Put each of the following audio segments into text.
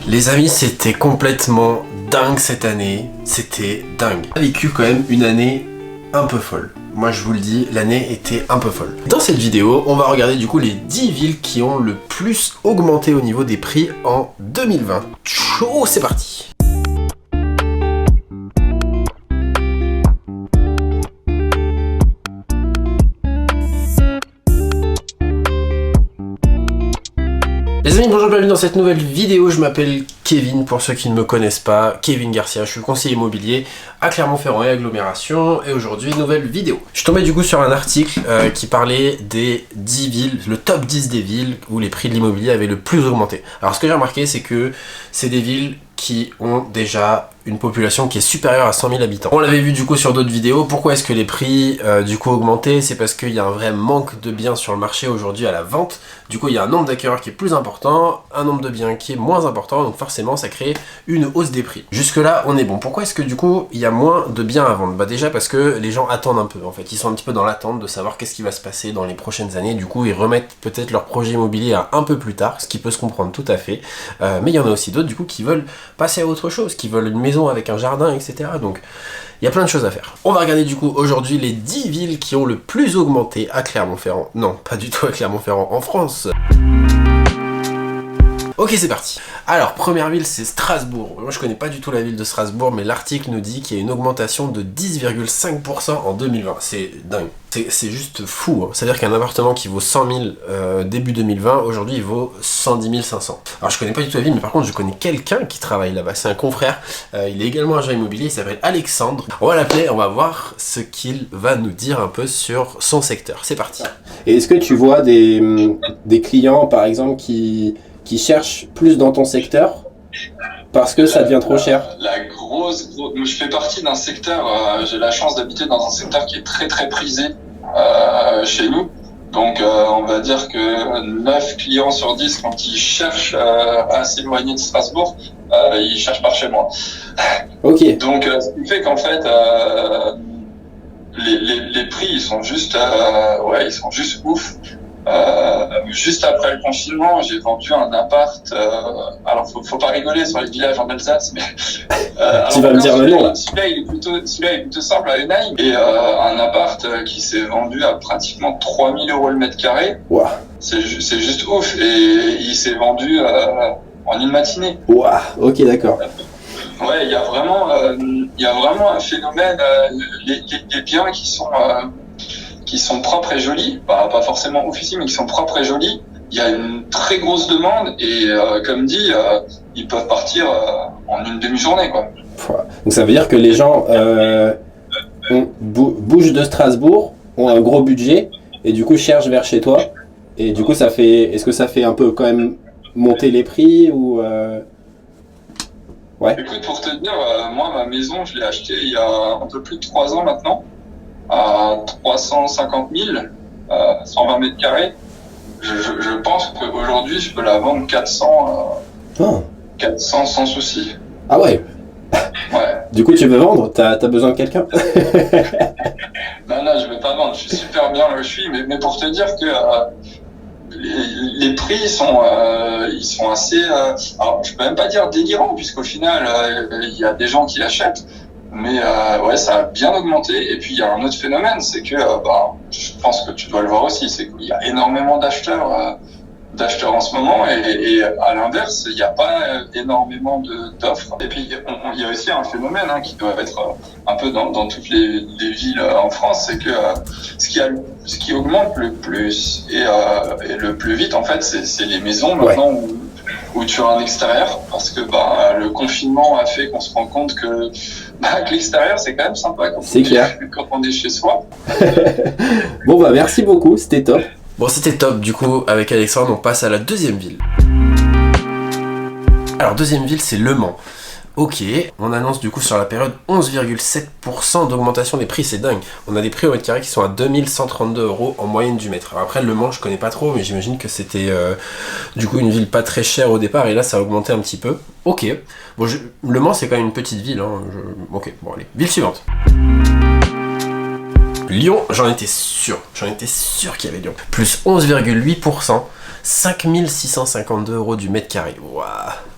Les amis, c'était complètement dingue cette année, c'était dingue. On a vécu quand même une année un peu folle. Moi je vous le dis, l'année était un peu folle. Dans cette vidéo, on va regarder du coup les 10 villes qui ont le plus augmenté au niveau des prix en 2020. Chaud, c'est parti! Les amis, bonjour, bienvenue dans cette nouvelle vidéo. Je m'appelle Kevin, pour ceux qui ne me connaissent pas, Kevin Garcia, je suis conseiller immobilier à Clermont-Ferrand et agglomération, et aujourd'hui, nouvelle vidéo. Je suis tombé du coup sur un article qui parlait des 10 villes, le top 10 des villes où les prix de l'immobilier avaient le plus augmenté. Alors ce que j'ai remarqué, c'est que c'est des villes qui ont déjà une population qui est supérieure à 100 000 habitants. On l'avait vu du coup sur d'autres vidéos. Pourquoi est-ce que les prix du coup augmenté? C'est parce qu'il y a un vrai manque de biens sur le marché aujourd'hui à la vente. Du coup il y a un nombre d'acquéreurs qui est plus important, un nombre de biens qui est moins important, donc forcément ça crée une hausse des prix. Jusque là on est bon. Pourquoi est-ce que du coup il y a moins de biens à vendre? Bah déjà parce que les gens attendent un peu en fait. Ils sont un petit peu dans l'attente de savoir qu'est-ce qui va se passer dans les prochaines années. Du coup ils remettent peut-être leur projet immobilier à un peu plus tard, ce qui peut se comprendre tout à fait. Mais il y en a aussi d'autres du coup qui veulent passer à autre chose, qui veulent une maison avec un jardin, etc. Donc il y a plein de choses à faire. On va regarder du coup aujourd'hui les 10 villes qui ont le plus augmenté à Clermont-Ferrand. Non, pas du tout à Clermont-Ferrand, en France. Ok, c'est parti. Alors, première ville, c'est Strasbourg. Moi, je connais pas du tout la ville de Strasbourg, mais l'article nous dit qu'il y a une augmentation de 10,5% en 2020. C'est dingue. C'est juste fou. Hein. C'est-à-dire qu'un appartement qui vaut 100 000 début 2020, aujourd'hui, il vaut 110 500. Alors, je connais pas du tout la ville, mais par contre, je connais quelqu'un qui travaille là-bas. C'est un confrère. Il est également agent immobilier. Il s'appelle Alexandre. On va l'appeler. On va voir ce qu'il va nous dire un peu sur son secteur. C'est parti. Et est-ce que tu vois des clients, par exemple, qui cherchent plus dans ton secteur parce que ça devient trop cher? Je fais partie d'un secteur, j'ai la chance d'habiter dans un secteur qui est très très prisé chez nous. Donc on va dire que 9 clients sur 10 quand ils cherchent à s'éloigner de Strasbourg, ils cherchent par chez moi. Ok. Donc ce qui fait qu'en fait les prix ils sont juste ouf. Juste après le confinement, j'ai vendu un appart. Alors, faut pas rigoler sur les villages en Alsace, mais tu vas me dire le nom là. Celui-là, il est plutôt simple à Enaim. Et un appart qui s'est vendu à pratiquement 3 000 € le mètre carré. Wow. C'est juste ouf. Et il s'est vendu en une matinée. Wow. Ok, d'accord. Ouais, il y a vraiment un phénomène. Les biens qui sont propres et jolis, pas forcément officiels, mais qui sont propres et jolis, il y a une très grosse demande et comme dit, ils peuvent partir en une demi-journée, quoi. Donc ça veut dire que les gens bougent de Strasbourg, ont un gros budget et du coup cherchent vers chez toi. Et du coup est-ce que ça fait un peu quand même monter les prix ou Ouais. Écoute, pour te dire, moi ma maison je l'ai achetée il y a un peu plus de 3 ans maintenant, à 350 000, 120 mètres carrés. Je pense qu'aujourd'hui, je peux la vendre 400 sans souci. Ah ouais. Ouais. Du coup, tu veux vendre? T'as besoin de quelqu'un? Non, je vais pas vendre. Je suis super bien là où je suis, mais pour te dire que les prix ils sont assez. Alors, je peux même pas dire délirants, puisqu'au final, il y a des gens qui l'achètent. Mais ouais, ça a bien augmenté. Et puis il y a un autre phénomène, c'est que je pense que tu dois le voir aussi, c'est qu'il y a énormément d'acheteurs en ce moment, et à l'inverse, il n'y a pas énormément d'offres. Et puis il y a aussi un phénomène qui doit être un peu dans toutes les villes en France, c'est que ce qui augmente le plus et le plus vite, en fait, c'est les maisons maintenant. Ouais. Où tu as un extérieur, parce que le confinement a fait qu'on se rend compte que l'extérieur c'est quand même sympa quand on est chez soi. Bon merci beaucoup, c'était top. Bon, c'était top. Du coup, avec Alexandre, on passe à la deuxième ville. Alors, deuxième ville, c'est Le Mans. Ok, on annonce du coup sur la période 11,7% d'augmentation des prix, c'est dingue. On a des prix au mètre carré qui sont à 2132 € en moyenne du mètre. Alors après, Le Mans, je connais pas trop, mais j'imagine que c'était du coup une ville pas très chère au départ, et là ça a augmenté un petit peu. Ok, bon, Le Mans c'est quand même une petite ville, hein. Ok, bon allez, ville suivante. Lyon, j'en étais sûr qu'il y avait Lyon. Plus 11,8%. 5652 € du mètre carré. Waouh.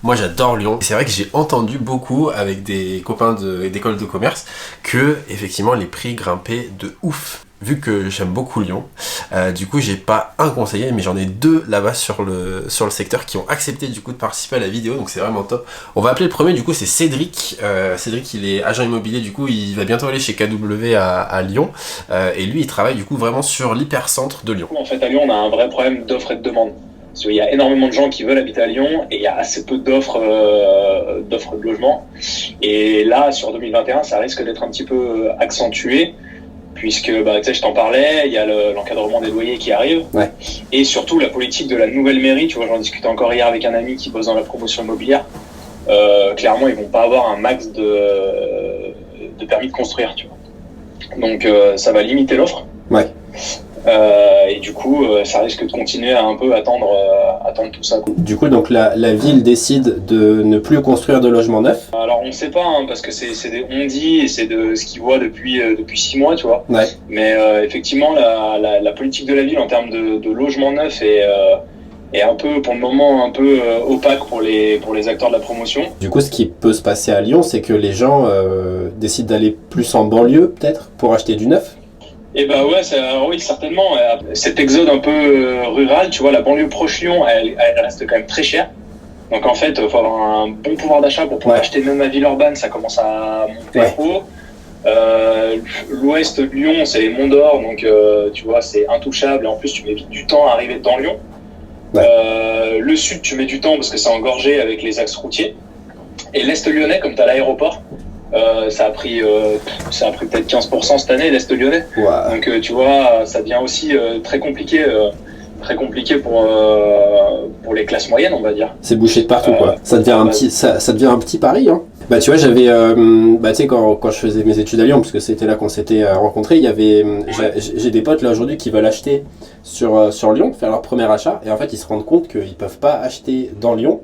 Moi j'adore Lyon. C'est vrai que j'ai entendu beaucoup avec des copains d'école de commerce que effectivement les prix grimpaient de ouf. Vu que j'aime beaucoup Lyon, du coup j'ai pas un conseiller mais j'en ai deux là-bas sur le secteur qui ont accepté du coup de participer à la vidéo, donc c'est vraiment top. On va appeler le premier, du coup c'est Cédric. Cédric il est agent immobilier, du coup il va bientôt aller chez KW à Lyon, et lui il travaille du coup vraiment sur l'hypercentre de Lyon. En fait à Lyon on a un vrai problème d'offre et de demande. Parce qu'il y a énormément de gens qui veulent habiter à Lyon et il y a assez peu d'offres de logement. Et là sur 2021 ça risque d'être un petit peu accentué. Puisque, tu sais, je t'en parlais, il y a l'encadrement des loyers qui arrive. Ouais. Et surtout, la politique de la nouvelle mairie, tu vois, j'en discutais encore hier avec un ami qui bosse dans la promotion immobilière. Clairement, ils vont pas avoir un max de permis de construire, tu vois. Donc, ça va limiter l'offre. Ouais. Et du coup, ça risque de continuer à un peu attendre tout ça, quoi. Du coup, donc la ville décide de ne plus construire de logements neufs. Alors on ne sait pas, hein, parce que c'est des on-dit et c'est de ce qu'ils voient depuis 6 mois, tu vois. Ouais. Mais effectivement, la politique de la ville en termes de logements neufs est un peu, pour le moment, un peu opaque pour les acteurs de la promotion. Du coup, ce qui peut se passer à Lyon, c'est que les gens décident d'aller plus en banlieue, peut-être, pour acheter du neuf. Et bah ouais, oui, certainement. Cet exode un peu rural, tu vois, la banlieue proche Lyon, elle reste quand même très chère. Donc en fait, il faut avoir un bon pouvoir d'achat pour pouvoir acheter même à Villeurbanne, ça commence à monter haut. L'ouest de Lyon, c'est les Monts d'Or, donc tu vois, c'est intouchable. Et en plus, tu mets vite du temps à arriver dans Lyon. Ouais. Le sud, tu mets du temps parce que c'est engorgé avec les axes routiers. Et l'est lyonnais, comme tu as l'aéroport, ça a pris peut-être 15% cette année, l'est lyonnais. Wow. Donc tu vois, ça devient aussi très compliqué pour les classes moyennes, on va dire. C'est bouché de partout, quoi. Ça devient ça devient un petit pari, hein. Bah tu vois, j'avais tu sais, quand je faisais mes études à Lyon, parce que c'était là qu'on s'était rencontrés, il y avait j'ai des potes là aujourd'hui qui veulent acheter sur Lyon, faire leur premier achat, et en fait ils se rendent compte qu'ils peuvent pas acheter dans Lyon.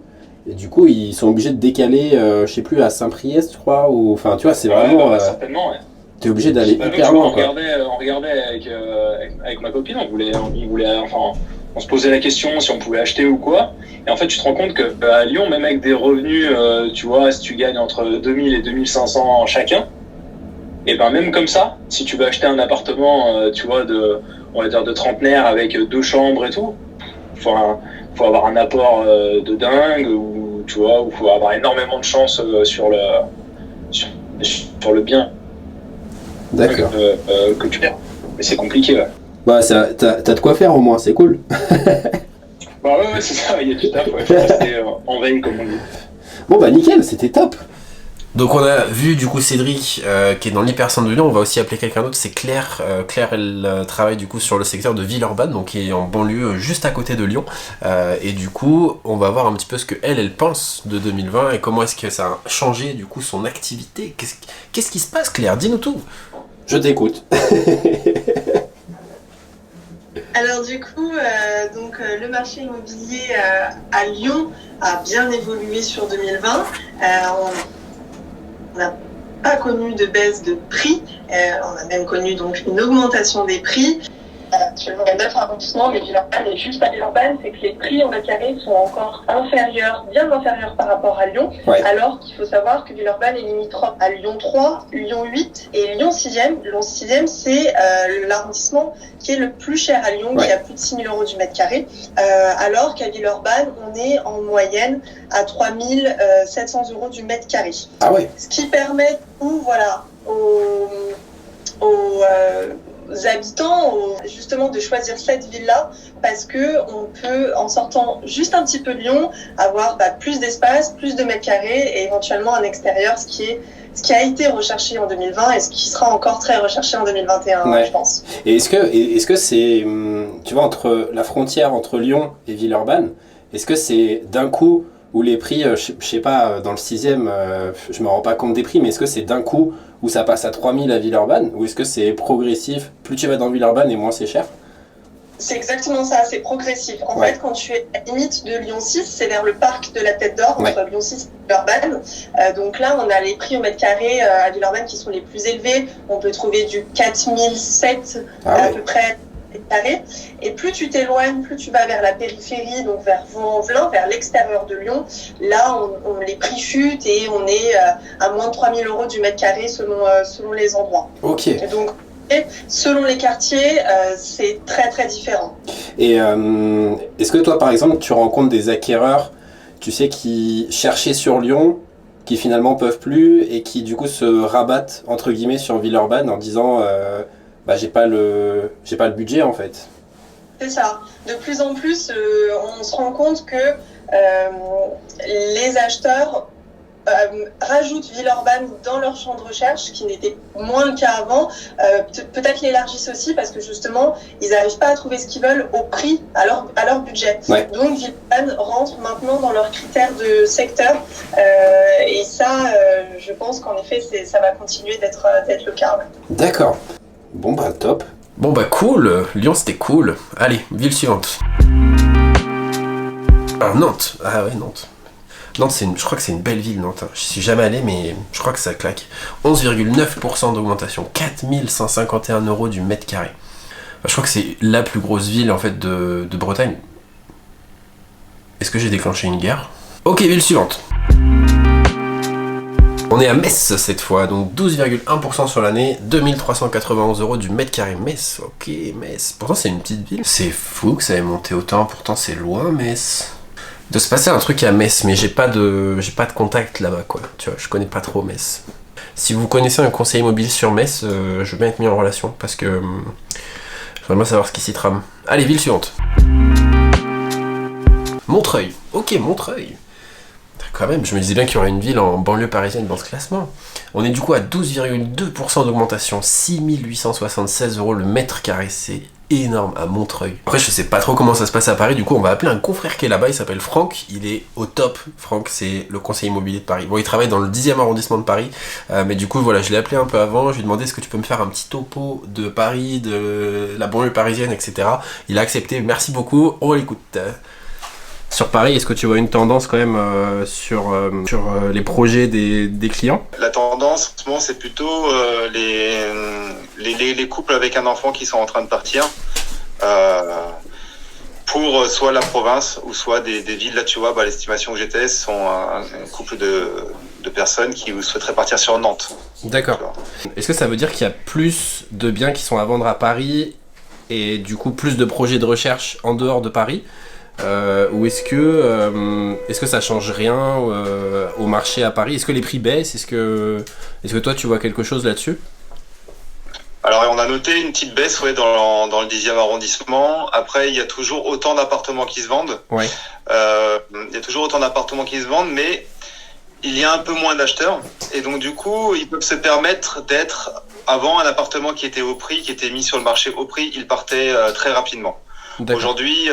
Et du coup, ils sont obligés de décaler, je sais plus, à Saint-Priest, je crois, ou enfin, tu vois, c'est vraiment. Certainement, ouais. T'es obligé d'aller hyper loin, quoi. On regardait avec ma copine, on se posait la question si on pouvait acheter ou quoi. Et en fait, tu te rends compte que à Lyon, même avec des revenus, tu vois, si tu gagnes entre 2000 et 2500 chacun, et ben même comme ça, si tu veux acheter un appartement, tu vois, on va dire de trentenaire avec 2 chambres et tout, faut avoir un apport de dingue, ou tu vois, ou faut avoir énormément de chance sur le bien. D'accord. Que tu perds. Mais c'est compliqué, ouais. Bah, t'as de quoi faire au moins, c'est cool. Bah ouais, c'est ça, il y a du taf, ouais. Faut rester en veille, comme on dit. Bon bah nickel, c'était top. Donc on a vu du coup Cédric qui est dans l'hypercentre de Lyon. On va aussi appeler quelqu'un d'autre, c'est Claire. Claire, elle travaille du coup sur le secteur de Villeurbanne, donc qui est en banlieue juste à côté de Lyon. Et du coup, on va voir un petit peu ce que elle pense de 2020 et comment est-ce que ça a changé du coup son activité. Qu'est-ce qui se passe, Claire? Dis-nous tout. Je t'écoute. Alors du coup, le marché immobilier à Lyon a bien évolué sur 2020. On n'a pas connu de baisse de prix, on a même connu donc une augmentation des prix. Actuellement, il y a 9 arrondissements, mais Villeurbanne est juste à Villeurbanne, c'est que les prix au mètre carré sont encore bien inférieurs par rapport à Lyon, alors qu'il faut savoir que Villeurbanne est limitrophe à Lyon 3, Lyon 8 et Lyon 6e. Lyon 6e, c'est l'arrondissement qui est le plus cher à Lyon, qui a plus de 6 000 € du mètre carré, alors qu'à Villeurbanne, on est en moyenne à 3 700 € du mètre carré. Ah ouais. Ce qui permet, voilà, aux habitants justement de choisir cette ville-là, parce que on peut, en sortant juste un petit peu de Lyon, avoir plus d'espace, plus de mètres carrés et éventuellement un extérieur, ce qui a été recherché en 2020 et ce qui sera encore très recherché en 2021, je pense. Et est-ce que c'est, tu vois, entre la frontière entre Lyon et Villeurbanne, est-ce que c'est d'un coup où les prix, je sais pas, dans le 6e, je me rends pas compte des prix, mais est-ce que c'est d'un coup où ça passe à 3000 à Villeurbanne, ou est-ce que c'est progressif, plus tu vas dans Villeurbanne et moins c'est cher? C'est exactement ça, c'est progressif. En fait, quand tu es à la limite de Lyon 6, c'est vers le parc de la Tête d'Or, entre Lyon 6 et Villeurbanne. Donc là, on a les prix au mètre carré à Villeurbanne qui sont les plus élevés. On peut trouver du 4007 à peu près mètre carré. Et plus tu t'éloignes, plus tu vas vers la périphérie, donc vers Vaux-en-Velin, vers l'extérieur de Lyon. Là, les prix chutent et on est à moins de 3 000 € du mètre carré selon les endroits. Ok. Et donc, selon les quartiers, c'est très très différent. Et est-ce que toi, par exemple, tu rencontres des acquéreurs, tu sais, qui cherchaient sur Lyon, qui finalement peuvent plus et qui du coup se rabattent entre guillemets sur Villeurbanne en disant j'ai pas le budget en fait. C'est ça. De plus en plus, on se rend compte que les acheteurs rajoutent Villeurbanne dans leur champ de recherche, qui n'était moins le cas avant. Peut-être l'élargissent aussi parce que justement, ils n'arrivent pas à trouver ce qu'ils veulent au prix, à leur budget. Ouais. Donc Villeurbanne rentre maintenant dans leurs critères de secteur. Et ça, je pense qu'en effet, ça va continuer d'être le cas. Ouais. D'accord. Bon bah top. Bon bah cool, Lyon c'était cool. Allez, ville suivante. Ah, Nantes. Ah ouais, Nantes. Nantes, je crois que c'est une belle ville, Nantes. Je suis jamais allé, mais je crois que ça claque. 11,9% d'augmentation, 4 151 € du mètre carré. Je crois que c'est la plus grosse ville en fait de Bretagne. Est-ce que j'ai déclenché une guerre? Ok, ville suivante. On est à Metz cette fois, donc 12,1% sur l'année, 2391 € du mètre carré. Metz, ok, Metz. Pourtant c'est une petite ville. C'est fou que ça ait monté autant, pourtant c'est loin, Metz. De se passer un truc à Metz, mais j'ai pas de contact là-bas, quoi. Tu vois, je connais pas trop Metz. Si vous connaissez un conseiller immobilier sur Metz, je veux bien être mis en relation, parce que j'aimerais bien savoir ce qui s'y trame. Allez, ville suivante. Montreuil. Ok, Montreuil. Quand même, je me disais bien qu'il y aurait une ville en banlieue parisienne dans ce classement. On est du coup à 12,2% d'augmentation, 6 876 € le mètre carré, c'est énorme à Montreuil. Après, je sais pas trop comment ça se passe à Paris, du coup on va appeler un confrère qui est là-bas, il s'appelle Franck, il est au top. Franck, c'est le conseiller immobilier de Paris. Bon, il travaille dans le 10e arrondissement de Paris, mais du coup voilà, je l'ai appelé un peu avant, je lui ai demandé est-ce que tu peux me faire un petit topo de Paris, de la banlieue parisienne, etc. Il a accepté, merci beaucoup, on l'écoute. Sur Paris, est-ce que tu vois une tendance quand même sur les projets des clients? La tendance, en ce moment, c'est plutôt les couples avec un enfant qui sont en train de partir pour soit la province ou soit des villes. Là, tu vois, l'estimation que j'étais, ce sont un couple de personnes qui souhaiteraient partir sur Nantes. D'accord. Est-ce que ça veut dire qu'il y a plus de biens qui sont à vendre à Paris et du coup plus de projets de recherche en dehors de Paris? Ou est-ce que ça change rien au marché à Paris? Est-ce que les prix baissent? Est-ce que toi tu vois quelque chose là-dessus? Alors on a noté une petite baisse dans le 10e arrondissement. Après il y a toujours autant d'appartements qui se vendent. Ouais. Il y a toujours autant d'appartements qui se vendent, mais il y a un peu moins d'acheteurs. Et donc du coup ils peuvent se permettre d'être avant un appartement qui était au prix, qui était mis sur le marché au prix, il partait très rapidement. D'accord. Aujourd'hui,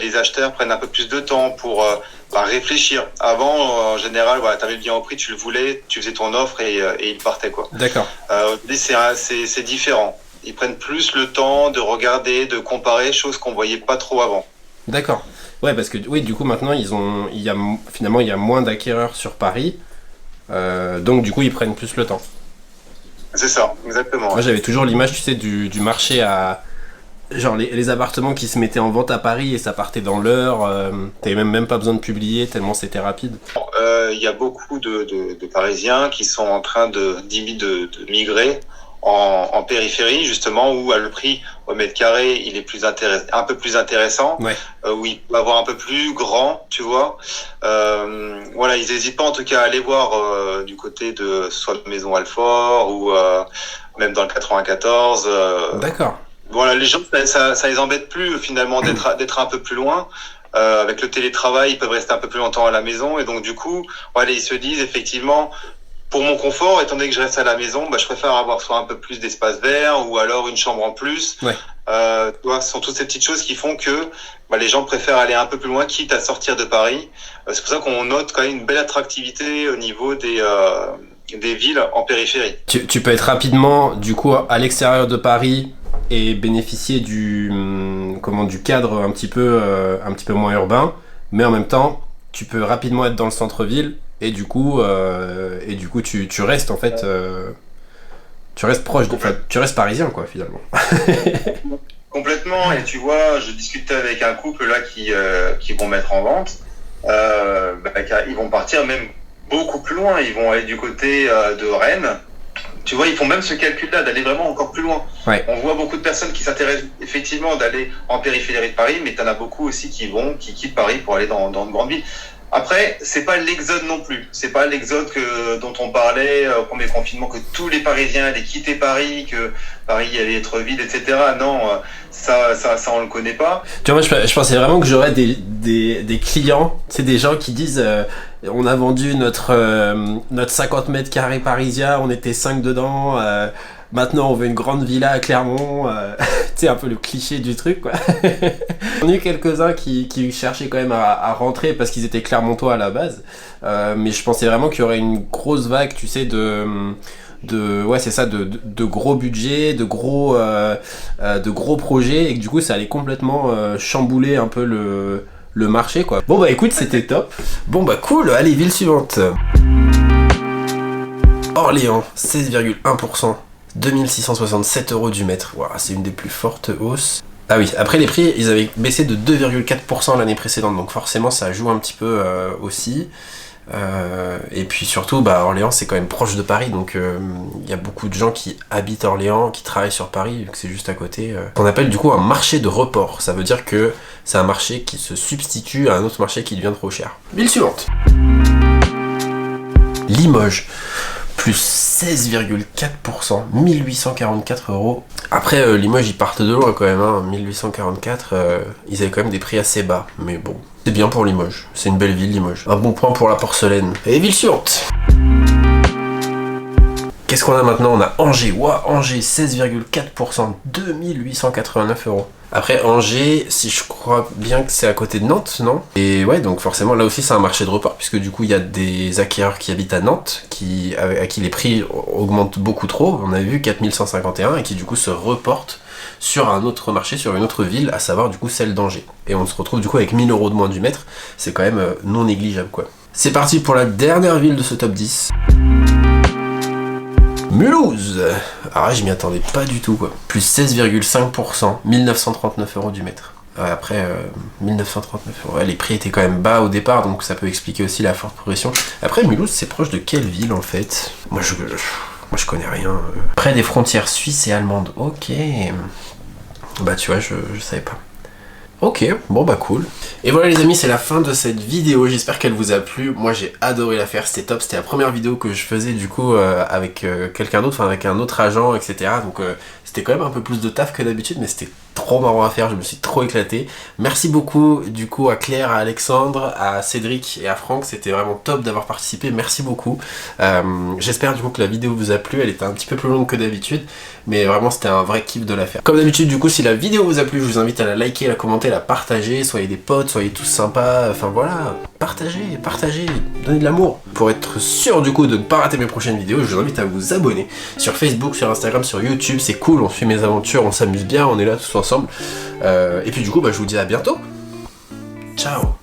les acheteurs prennent un peu plus de temps pour réfléchir. Avant, en général, tu avais le bien au prix, tu le voulais, tu faisais ton offre et il partait, quoi. D'accord. Aujourd'hui, c'est différent. Ils prennent plus le temps de regarder, de comparer, chose qu'on voyait pas trop avant. D'accord. Ouais, parce que oui, du coup maintenant il y a moins d'acquéreurs sur Paris, donc du coup ils prennent plus le temps. C'est ça, exactement. Moi j'avais toujours l'image, tu sais, du marché à genre les appartements qui se mettaient en vente à Paris et ça partait dans l'heure, t'avais même pas besoin de publier tellement c'était rapide. Il y a beaucoup de Parisiens qui sont en train de migrer en périphérie, justement, où le prix au mètre carré il est un peu plus intéressant, Ouais. Où il peut avoir un peu plus grand, tu vois. Voilà, ils n'hésitent pas en tout cas à aller voir du côté de soit de Maison Alfort ou même dans le 94. D'accord. Voilà, les gens, ça les embête plus finalement d'être un peu plus loin. Avec le télétravail, ils peuvent rester un peu plus longtemps à la maison et donc du coup, voilà, ils se disent effectivement, pour mon confort, étant donné que je reste à la maison, je préfère avoir soit un peu plus d'espace vert ou alors une chambre en plus. Ouais. Tu vois, ce sont toutes ces petites choses qui font que les gens préfèrent aller un peu plus loin, quitte à sortir de Paris. C'est pour ça qu'on note quand même une belle attractivité au niveau des villes en périphérie. Tu peux être rapidement du coup à l'extérieur de Paris et bénéficier du cadre un petit peu moins urbain, mais en même temps tu peux rapidement être dans le centre-ville et du coup tu restes en fait tu restes proche tu restes parisien quoi finalement. Complètement, et tu vois, je discutais avec un couple là qui vont mettre en vente, ils vont partir même beaucoup plus loin, ils vont aller du côté de Rennes. Tu vois, ils font même ce calcul-là, d'aller vraiment encore plus loin. Ouais. On voit beaucoup de personnes qui s'intéressent effectivement d'aller en périphérie de Paris, mais t'en as beaucoup aussi qui quittent Paris pour aller dans de grandes villes. Après, c'est pas l'exode non plus. C'est pas l'exode dont on parlait au premier confinement, que tous les Parisiens allaient quitter Paris, que Paris allait être vide, etc. Non, ça on le connaît pas. Tu vois, moi je pensais vraiment que j'aurais des clients, c'est des gens qui disent on a vendu notre 50 mètres carrés parisien, on était 5 dedans, maintenant on veut une grande villa à Clermont, tu sais, un peu le cliché du truc, quoi. On a eu quelques-uns qui cherchaient quand même à rentrer parce qu'ils étaient clermontois à la base, mais je pensais vraiment qu'il y aurait une grosse vague, tu sais, ouais, c'est ça, de gros budgets, de gros projets, et que du coup ça allait complètement chambouler un peu le marché, quoi. Bon bah écoute, c'était top. Bon bah cool, allez, ville suivante. Orléans, 16,1%, 2667 € du mètre. Wow, c'est une des plus fortes hausses. Ah oui, après les prix, ils avaient baissé de 2,4% l'année précédente, donc forcément ça joue un petit peu aussi. Et puis surtout, bah, Orléans c'est quand même proche de Paris, donc il y a beaucoup de gens qui habitent Orléans, qui travaillent sur Paris, vu que c'est juste à côté. On appelle du coup un marché de report, ça veut dire que c'est un marché qui se substitue à un autre marché qui devient trop cher. Ville suivante. Limoges, plus 16,4%, 1844 €. Après Limoges ils partent de loin quand même, hein. 1844, ils avaient quand même des prix assez bas, mais bon. C'est bien pour Limoges, c'est une belle ville Limoges. Un bon point pour la porcelaine. Et ville suivante. Qu'est-ce qu'on a maintenant? On a Angers. Ouah, Angers, 16,4%, 2889 €. Après Angers, si je crois bien que c'est à côté de Nantes, non? Et ouais, donc forcément là aussi c'est un marché de report, puisque du coup il y a des acquéreurs qui habitent à Nantes, à qui les prix augmentent beaucoup trop, on a vu 4151, et qui du coup se reportent sur un autre marché, sur une autre ville, à savoir du coup celle d'Angers. Et on se retrouve du coup avec 1000 € de moins du mètre, c'est quand même non négligeable, quoi. C'est parti pour la dernière ville de ce top 10. Mulhouse. Ah je m'y attendais pas du tout, quoi. Plus 16,5%, 1939 € du mètre. Après 1939 €, ouais, les prix étaient quand même bas au départ, donc ça peut expliquer aussi la forte progression. Après Mulhouse, c'est proche de quelle ville en fait? Moi je connais rien. Près des frontières suisses et allemandes. Ok. Bah tu vois, je savais pas. Ok, bon bah cool. Et voilà les amis, c'est la fin de cette vidéo, j'espère qu'elle vous a plu. Moi j'ai adoré la faire, c'était top, c'était la première vidéo que je faisais du coup avec quelqu'un d'autre, enfin avec un autre agent, etc. Donc c'était quand même un peu plus de taf que d'habitude, mais c'était trop marrant à faire, je me suis trop éclaté. Merci beaucoup du coup à Claire, à Alexandre, à Cédric et à Franck, c'était vraiment top d'avoir participé, merci beaucoup. J'espère du coup que la vidéo vous a plu, elle était un petit peu plus longue que d'habitude, mais vraiment c'était un vrai kiff de la faire. Comme d'habitude du coup, si la vidéo vous a plu, je vous invite à la liker, la commenter, la partager, soyez des potes, soyez tous sympas, enfin voilà, partagez, donnez de l'amour. Pour être sûr du coup de ne pas rater mes prochaines vidéos, je vous invite à vous abonner sur Facebook, sur Instagram, sur YouTube, c'est cool, on suit mes aventures, on s'amuse bien, on est là tous ensemble. Et puis du coup, bah, je vous dis à bientôt. Ciao.